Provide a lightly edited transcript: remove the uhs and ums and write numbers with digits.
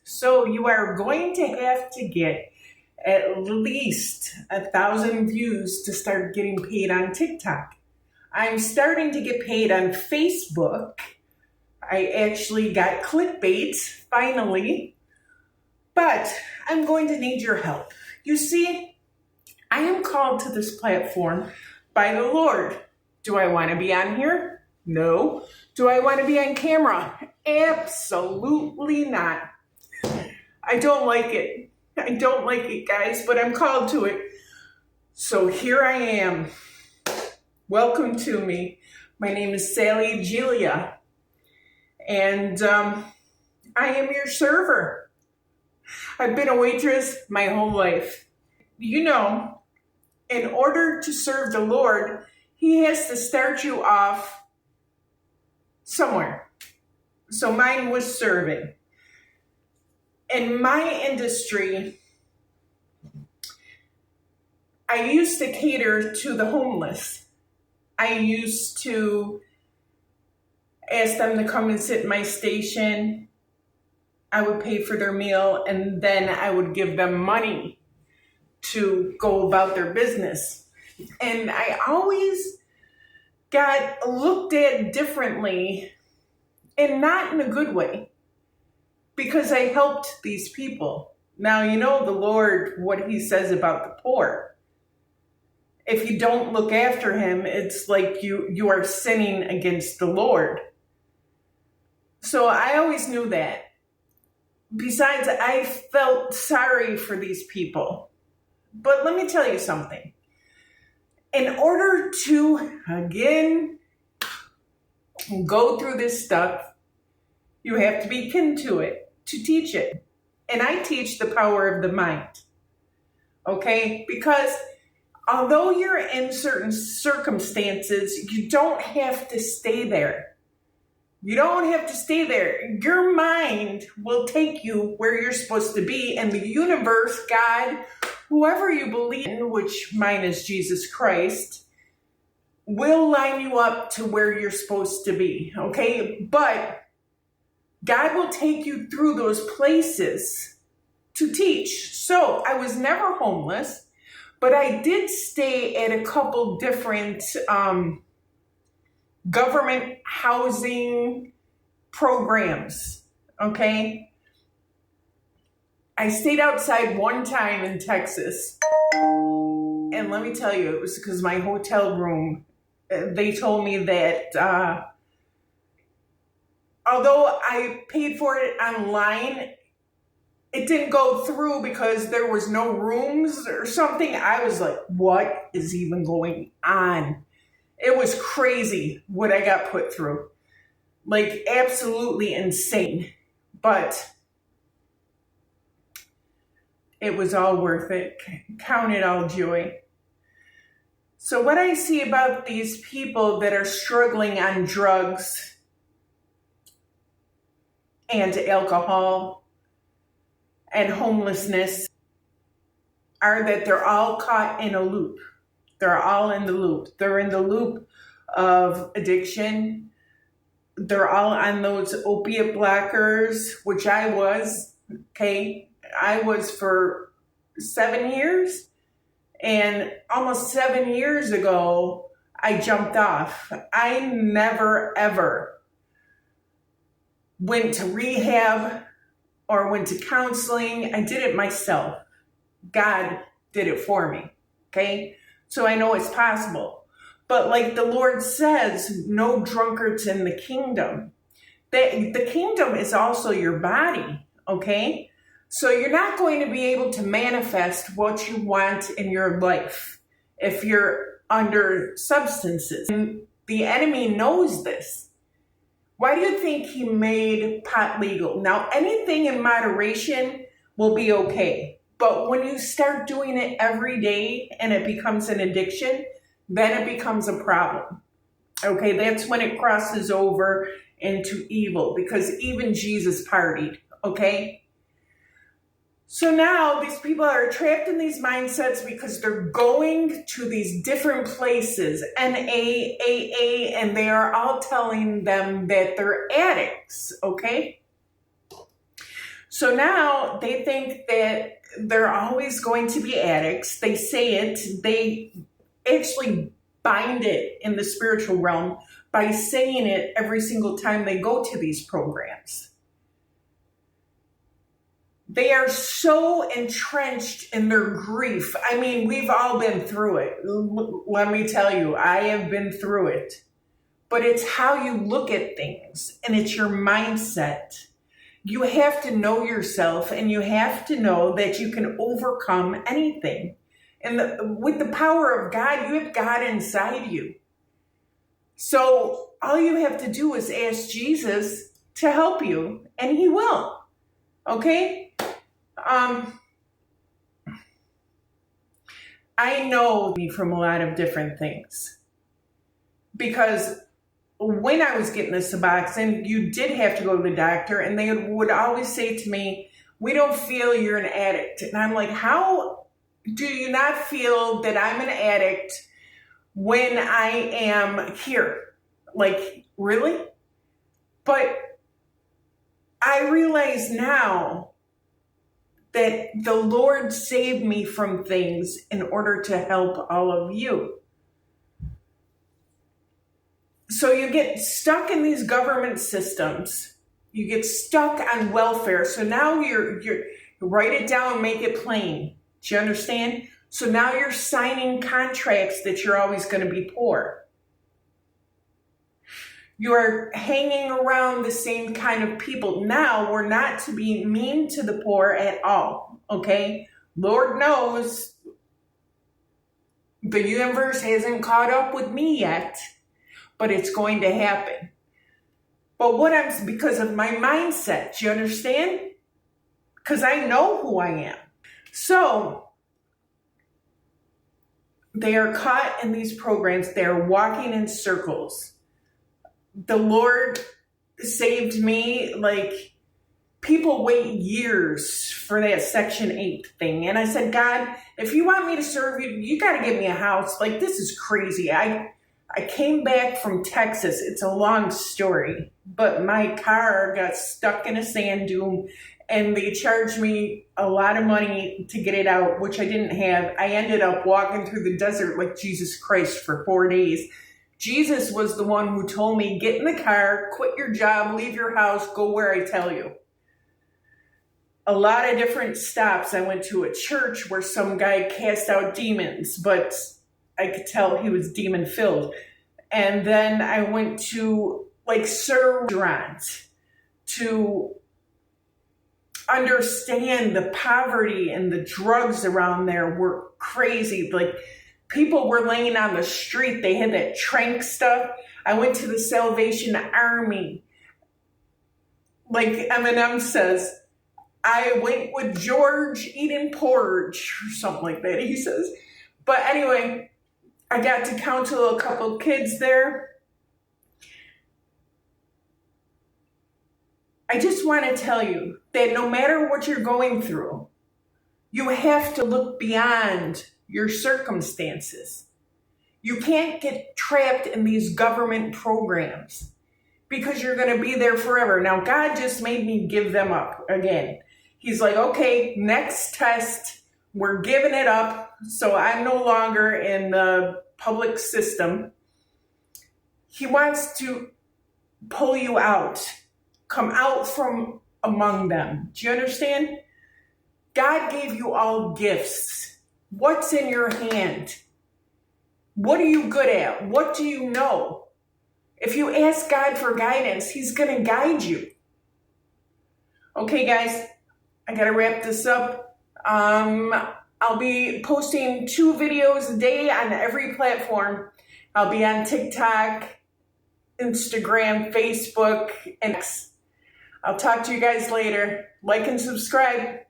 So you are going to have to get at least 1,000 views to start getting paid on TikTok. I'm starting to get paid on Facebook. I actually got clickbait finally, but I'm going to need your help. You see, I am called to this platform by the Lord. Do I want to be on here? No. Do I want to be on camera? Absolutely not. I don't like it. I don't like it, guys, but I'm called to it. So here I am. Welcome to me. My name is Salligelia, and I am your server. I've been a waitress my whole life. You know, in order to serve the Lord, He has to start you off somewhere. So mine was serving. In my industry, I used to cater to the homeless. I used to ask them to come and sit in my station. I would pay for their meal, and then I would give them money to go about their business. And I always got looked at differently, and not in a good way, because I helped these people. Now, you know the Lord, what He says about the poor. If you don't look after him, it's like you are sinning against the Lord. So I always knew that. Besides, I felt sorry for these people. But let me tell you something. In order to, again, go through this stuff, you have to be kin to it, to teach it. And I teach the power of the mind. Okay? Because although you're in certain circumstances, you don't have to stay there. You don't have to stay there. Your mind will take you where you're supposed to be, and the universe, God, whoever you believe in, which mine is Jesus Christ, will line you up to where you're supposed to be, okay? But God will take you through those places to teach. So I was never homeless. But I did stay at a couple different government housing programs, okay? I stayed outside one time in Texas. And let me tell you, it was because my hotel room, they told me that although I paid for it online, it didn't go through because there was no rooms or something. I was like, what is even going on? It was crazy what I got put through. Like, absolutely insane. But it was all worth it. Count it all joy. So what I see about these people that are struggling on drugs and alcohol and homelessness are that they're all caught in a loop. They're all in the loop. They're in the loop of addiction. They're all on those opiate blockers, which I was, okay? I was for 7 years, and almost 7 years ago, I jumped off. I never, ever went to rehab or went to counseling. I did it myself. God did it for me, okay? So I know it's possible. But like the Lord says, no drunkards in the kingdom. The kingdom is also your body, okay? So you're not going to be able to manifest what you want in your life if you're under substances. And the enemy knows this. Why do you think he made pot legal? Now, anything in moderation will be okay. But when you start doing it every day and it becomes an addiction, then it becomes a problem. Okay, that's when it crosses over into evil, because even Jesus partied, okay? So now these people are trapped in these mindsets because they're going to these different places, NA, AA, and they are all telling them that they're addicts, okay? So now they think that they're always going to be addicts. They say it, they actually bind it in the spiritual realm by saying it every single time they go to these programs. They are so entrenched in their grief. I mean, we've all been through it. Let me tell you, I have been through it. But it's how you look at things, and it's your mindset. You have to know yourself, and you have to know that you can overcome anything. And with the power of God, you have God inside you. So all you have to do is ask Jesus to help you, and he will. Okay? I know me from a lot of different things. Because when I was getting the Suboxone, you did have to go to the doctor, and they would always say to me, "We don't feel you're an addict." And I'm like, how do you not feel that I'm an addict when I am here? Like, really? But I realize now that the Lord saved me from things in order to help all of you. So you get stuck in these government systems. You get stuck on welfare. So now you're write it down, make it plain. Do you understand? So now you're signing contracts that you're always going to be poor. You are hanging around the same kind of people. Now we're not to be mean to the poor at all, okay? Lord knows the universe hasn't caught up with me yet, but it's going to happen. But because of my mindset, do you understand? Because I know who I am. So they are caught in these programs. They're walking in circles. The Lord saved me. Like, people wait years for that Section 8 thing. And I said, God, if you want me to serve you, you got to give me a house. Like, this is crazy. I came back from Texas. It's a long story. But my car got stuck in a sand dune, and they charged me a lot of money to get it out, which I didn't have. I ended up walking through the desert like Jesus Christ for 4 days. Jesus was the one who told me, get in the car, quit your job, leave your house, go where I tell you. A lot of different stops. I went to a church where some guy cast out demons, but I could tell he was demon filled. And then I went to like restaurants to understand the poverty, and the drugs around there were crazy. Like, people were laying on the street. They had that trank stuff. I went to the Salvation Army. Like Eminem says, I went with George eating porridge or something like that, he says. But anyway, I got to counsel a couple kids there. I just want to tell you that no matter what you're going through, you have to look beyond your circumstances. You can't get trapped in these government programs because you're going to be there forever. Now, God just made me give them up again. He's like, okay, next test, we're giving it up. So I'm no longer in the public system. He wants to pull you out, come out from among them. Do you understand? God gave you all gifts. What's in your hand? What are you good at? What do you know? If you ask God for guidance, he's going to guide you. Okay, guys, I got to wrap this up. I'll be posting 2 videos a day on every platform. I'll be on TikTok, Instagram, Facebook, and I'll talk to you guys later. Like and subscribe.